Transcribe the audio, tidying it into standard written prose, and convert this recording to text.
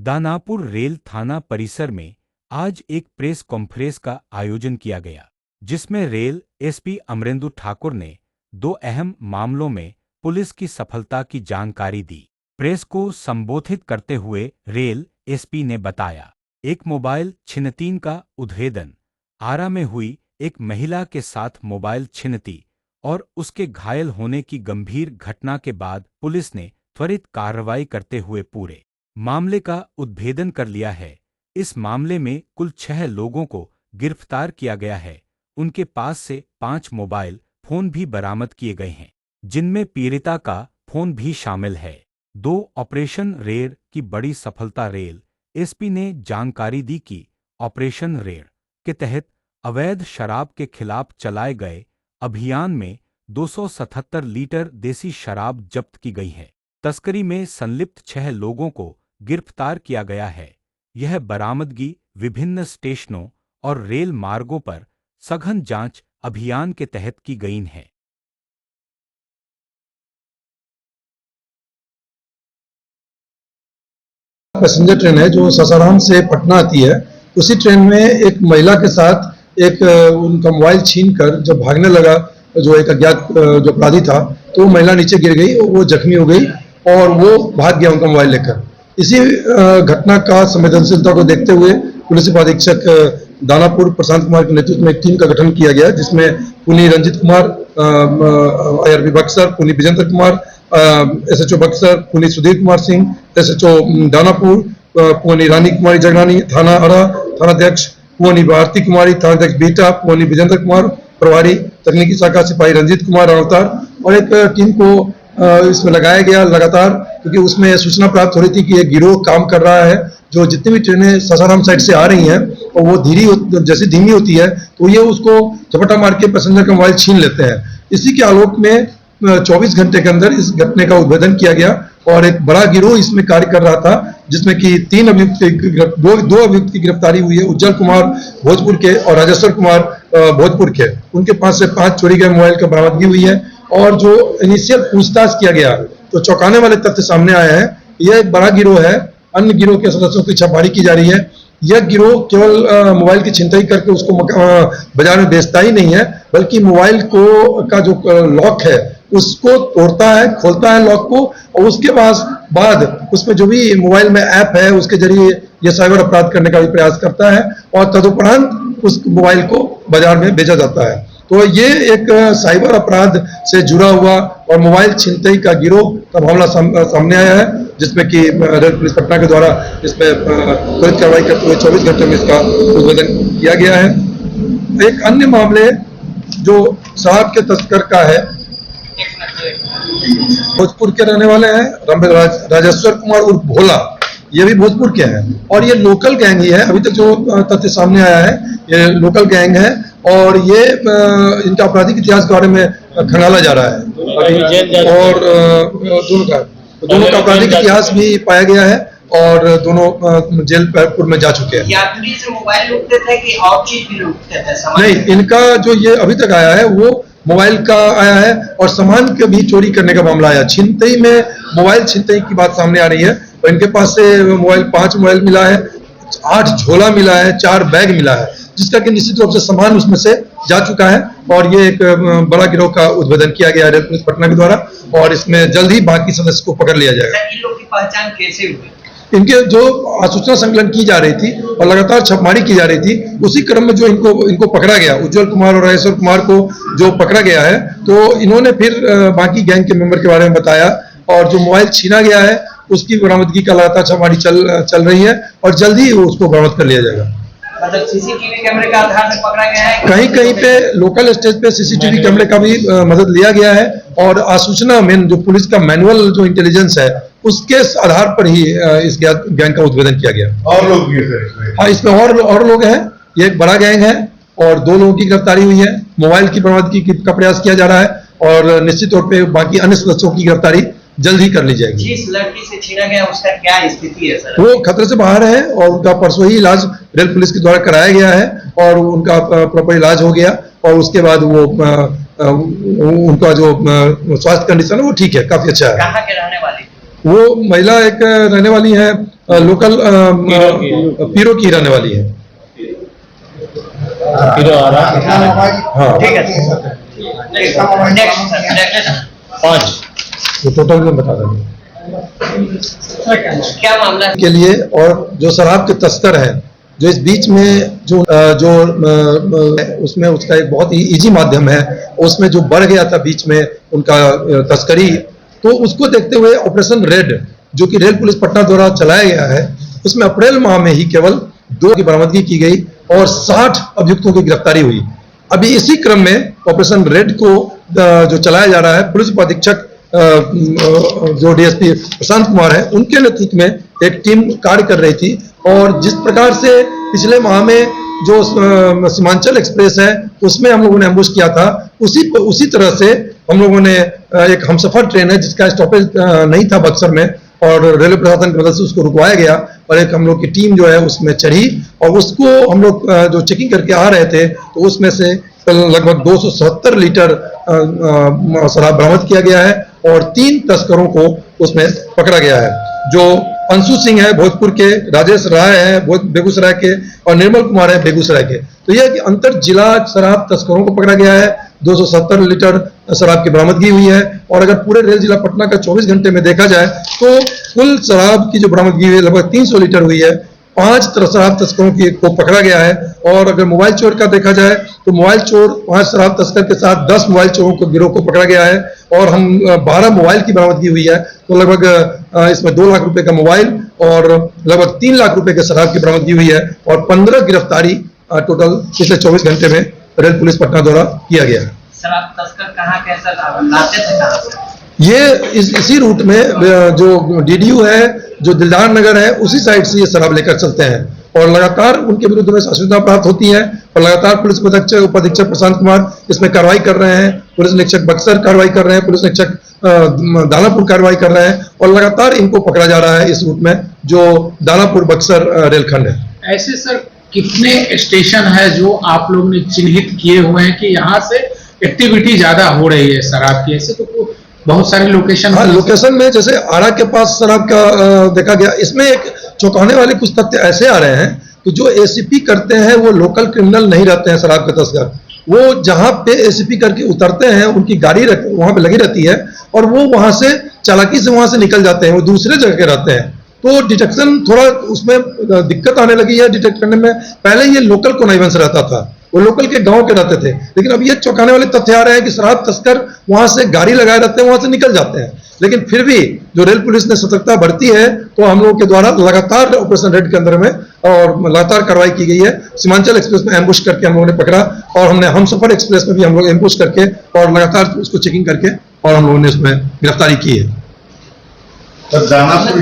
Danapur rail थाना परिसर में आज एक प्रेस कॉन्फ्रेंस का आयोजन किया गया, जिसमें रेल एसपी अमरेंदु ठाकुर ने 2 अहम मामलों में पुलिस की सफलता की जानकारी दी। प्रेस को संबोधित करते हुए रेल एसपी ने बताया, एक मोबाइल छिनतीन का उद्भेदन, आरा में हुई एक महिला के साथ मोबाइल छिनती और उसके घायल होने की गंभीर घटना के बाद पुलिस ने त्वरित कार्रवाई करते हुए पूरे मामले का उद्भेदन कर लिया है। इस मामले में कुल 6 लोगों को गिरफ्तार किया गया है। उनके पास से 5 मोबाइल फोन भी बरामद किए गए हैं, जिनमें पीड़िता का फोन भी शामिल है। 2 ऑपरेशन रेड की बड़ी सफलता। रेल एसपी ने जानकारी दी कि ऑपरेशन रेड के तहत अवैध शराब के खिलाफ चलाए गए अभियान में 277 लीटर देसी शराब जब्त की गई है। तस्करी में संलिप्त 6 लोगों को गिरफ्तार किया गया है। यह बरामदगी विभिन्न स्टेशनों और रेल मार्गों पर सघन जांच अभियान के तहत की गई है। पैसेंजर ट्रेन है जो सासाराम से पटना आती है। उसी ट्रेन में एक महिला के साथ एक उनका मोबाइल छीनकर जब भागने लगा जो एक अज्ञात जो अपराधी था, तो वो महिला नीचे गिर गई, वो जख्मी हो गई और वो भाग गया उनका मोबाइल लेकर। इसी घटना का संवेदनशीलता को देखते हुए पुलिस उपाधीक्षक दानापुर प्रशांत कुमार के नेतृत्व में एक टीम का गठन किया गया, जिसमें पुनी रंजित कुमार, आईआरबी बक्सर, पुनी विजेंद्र कुमार, एसएचओ बक्सर, पुनी सुधीर कुमार सिंह, एसएचओ दानापुर, पुनी रानी कुमारी जगरानी, थाना अरा, थानाध्यक्ष पुनी भारती कुमारी, थानाध्यक्ष बीटा, पुनी विजेंद्र कुमार, प्रभारी तकनीकी शाखा सिपाही रंजीत कुमार अवतार, और एक टीम को इसमें लगाया गया लगातार, क्योंकि उसमें सूचना प्राप्त हो रही थी कि एक गिरोह काम कर रहा है जो जितनी भी ट्रेनें सासाराम साइड से आ रही हैं और वो जैसे धीमी होती है तो ये उसको झपटा मार के पैसेंजर का मोबाइल छीन लेते हैं। इसी के आलोक में 24 घंटे के अंदर इस घटने का उद्भेदन किया गया और एक बड़ा गिरोह इसमें कार्य कर रहा था, जिसमें कि 2 अभियुक्त की गिरफ्तारी हुई है, उज्जवल कुमार भोजपुर के और राजेश्वर कुमार भोजपुर के। उनके पास से 5 चोरी गए मोबाइल का बरामदगी हुई है और जो इनिशियल पूछताछ किया गया तो चौंकाने वाले तथ्य सामने आए हैं। यह एक बड़ा गिरोह है, अन्य गिरोह के सदस्यों की छापामारी की जा रही है। यह गिरोह केवल मोबाइल की छिनतई करके उसको बाजार में बेचता ही नहीं है, बल्कि मोबाइल का जो लॉक है उसको तोड़ता है, खोलता है लॉक को, और उसके बाद उसमें जो भी मोबाइल में ऐप है उसके जरिए यह साइबर अपराध करने का भी प्रयास करता है और तदुपरांत उस मोबाइल को बाजार में बेचा जाता है। तो ये एक साइबर अपराध से जुड़ा हुआ और मोबाइल छिनतई का गिरोह का मामला सामने आया है, जिसमें कि रेल पुलिस पटना के द्वारा इसमें त्वरित कार्रवाई करते हुए 24 घंटे में इसका उद्भेदन किया गया है। एक अन्य मामले जो शराब के तस्कर का है, भोजपुर के रहने वाले हैं राजेश्वर कुमार उर्फ भोला, ये भी भोजपुर के हैं और ये लोकल गैंग ही है। अभी तक जो तथ्य सामने आया है ये लोकल गैंग है और ये इनका आपराधिक इतिहास के बारे में खंगाला जा रहा है और दोनों का आपराधिक इतिहास भी पाया गया है और दोनों जेल पूर्व में जा चुके हैं। यात्री से मोबाइल लूटते थे कि और चीज भी लूटते थे? नहीं, इनका जो ये अभी तक आया है वो मोबाइल का आया है और सामान के भी चोरी करने का मामला आया। छिनतई में मोबाइल छिनतई की बात सामने आ रही है और इनके पास से मोबाइल 5 मोबाइल मिला है, 8 झोला मिला है, 4 बैग मिला है, जिसका कि निश्चित रूप से सामान उसमें से जा चुका है और ये एक बड़ा गिरोह का उद्भेदन किया गया रेल पुलिस पटना के द्वारा और इसमें जल्द ही बाकी सदस्य को पकड़ लिया जाएगा। इन लोगों की पहचान कैसे हुई? इनके जो सूचना संकलन की जा रही थी और लगातार छापेमारी की जा रही थी, उसी क्रम में जो इनको पकड़ा गया, उज्जवल कुमार और राजेश्वर कुमार को जो पकड़ा गया है, तो इन्होंने फिर बाकी गैंग के मेंबर के बारे में बताया और जो मोबाइल छीना गया है उसकी बरामदगी का लगातार छापेमारी चल रही है और जल्द ही उसको बरामद कर लिया जाएगा। मतलब सीसीटीवी कैमरे का आधार में पकड़ा गया है? कहीं पे लोकल स्टेज पे सीसीटीवी कैमरे का भी मदद लिया गया है और आसूचना में जो पुलिस का मैनुअल जो इंटेलिजेंस है उसके आधार पर ही इस गैंग का उद्भेदन किया गया। और लोग भी हैं? हाँ, इसमें और लोग हैं। ये एक बड़ा गैंग है और 2 लोगों की गिरफ्तारी हुई है। मोबाइल की बरामदगी का प्रयास किया जा रहा है और निश्चित तौर पे बाकी अन्य सदस्यों की गिरफ्तारी जल्द ही कर ली जाएगी। जिस लड़की से छीना गया उसका क्या स्थिति है सर? वो खतरे से बाहर है और उनका परसों ही इलाज रेल पुलिस के द्वारा कराया गया है और उनका प्रॉपर इलाज हो गया और उसके बाद वो उनका जो स्वास्थ्य कंडीशन है वो ठीक है, काफी अच्छा है। कहाँ के रहने वाले? वो महिला एक रहने वाली है लोकल पीरो की रहने वाली है। हाँ, ठीक है नेक्स्ट 5 वो टोटल में बता देंगे क्या मामला है? के लिए। और जो शराब के तस्कर हैं, जो इस बीच में जो उसमें उसका एक बहुत ही इजी माध्यम है, उसमें जो बढ़ गया था बीच में उनका तस्करी, तो उसको देखते हुए ऑपरेशन रेड जो कि रेल पुलिस पटना द्वारा चलाया गया है, उसमें अप्रैल माह में ही केवल 2 की बरामदगी की गई और 60 अभियुक्तों की गिरफ्तारी हुई। अभी इसी क्रम में ऑपरेशन रेड को जो चलाया जा रहा है, पुलिस उपाधीक्षक जो डीएसपी प्रशांत कुमार है, उनके नेतृत्व में एक टीम कार्य कर रही थी। और जिस प्रकार से पिछले माह में जो सीमांचल एक्सप्रेस है उसमें हम लोगों ने एम्बुश किया था, उसी तरह से हम लोगों ने एक हमसफर ट्रेन है जिसका स्टॉपेज नहीं था बक्सर में, और रेलवे प्रशासन की मदद से उसको रुकवाया गया और एक हम लोग की टीम जो है उसमें चढ़ी और उसको हम लोग जो चेकिंग करके आ रहे थे तो उसमें से लगभग 270 लीटर शराब बरामद किया गया है और 3 तस्करों को उसमें पकड़ा गया है, जो अंशु सिंह है भोजपुर के, राजेश राय है बेगूसराय के और निर्मल कुमार है बेगूसराय के। तो यह कि अंतर जिला शराब तस्करों को पकड़ा गया है, 270 लीटर शराब की बरामदगी हुई है। और अगर पूरे रेल जिला पटना का 24 घंटे में देखा जाए तो कुल शराब की जो बरामदगी हुई है लगभग 300 लीटर हुई है। 5 शराब तस्करों को पकड़ा गया है। और अगर मोबाइल चोर का देखा जाए तो मोबाइल चोर 5 शराब तस्कर के साथ 10 मोबाइल चोरों को गिरोह को पकड़ा गया है और हम 12 मोबाइल की बरामदगी हुई है। तो लगभग इसमें 2 लाख रुपए का मोबाइल और लगभग 3 लाख रुपए के शराब की बरामदगी हुई है और 15 गिरफ्तारी टोटल पिछले 24 घंटे में रेल पुलिस पटना द्वारा किया गया है। शराब तस्कर कहाँ कैसा लाते थे कहाँ से? ये इसी रूट में जो डीडीयू है, जो दिलदार नगर है, उसी साइड से ये शराब लेकर चलते हैं और लगातार उनके विरुद्ध में सूचना प्राप्त होती है और लगातार पुलिस उपाधीक्षक प्रशांत कुमार इसमें कार्रवाई कर रहे हैं, पुलिस निरीक्षक बक्सर कार्रवाई कर रहे हैं, पुलिस निरीक्षक दानापुर कार्रवाई कर रहे हैं और लगातार इनको पकड़ा जा रहा है इस रूट में जो दानापुर बक्सर रेलखंड है। ऐसे सर कितने स्टेशन है जो आप लोग ने चिन्हित किए हुए हैं कि यहाँ से एक्टिविटी ज्यादा हो रही है शराब की? ऐसे तो बहुत सारे लोकेशन। हाँ, लोकेशन में जैसे आरा के पास शराब का देखा गया। इसमें एक चौंकाने वाले कुछ तथ्य ऐसे आ रहे हैं कि जो एसीपी करते हैं वो लोकल क्रिमिनल नहीं रहते हैं शराब के तस्कर। वो जहां पे एसीपी करके उतरते हैं उनकी गाड़ी वहां पे लगी रहती है और वो वहां से चालाकी से वहां से निकल जाते हैं, वो दूसरे जगह के रहते हैं। तो डिटेक्शन थोड़ा उसमें दिक्कत आने लगी है डिटेक्ट करने में। पहले ये लोकल कॉन्नाइवेंस रहता था, वो लोकल के गांव के रहते थे, लेकिन अब ये चौंकाने वाले तथ्य आ रहे हैं कि शराब तस्कर वहां से गाड़ी लगाए रहते हैं, वहां से निकल जाते हैं। लेकिन फिर भी जो रेल पुलिस ने सतर्कता बरती है तो हम लोगों के द्वारा लगातार ऑपरेशन रेड के अंदर में और लगातार कार्रवाई की गई है। सीमांचल एक्सप्रेस में एम्बुश करके हम लोगों ने पकड़ा और हमने हमसफर एक्सप्रेस में भी हम लोग एम्बुश करके और लगातार उसको चेकिंग करके और हम लोगों ने उसमें गिरफ्तारी की है। दानापुर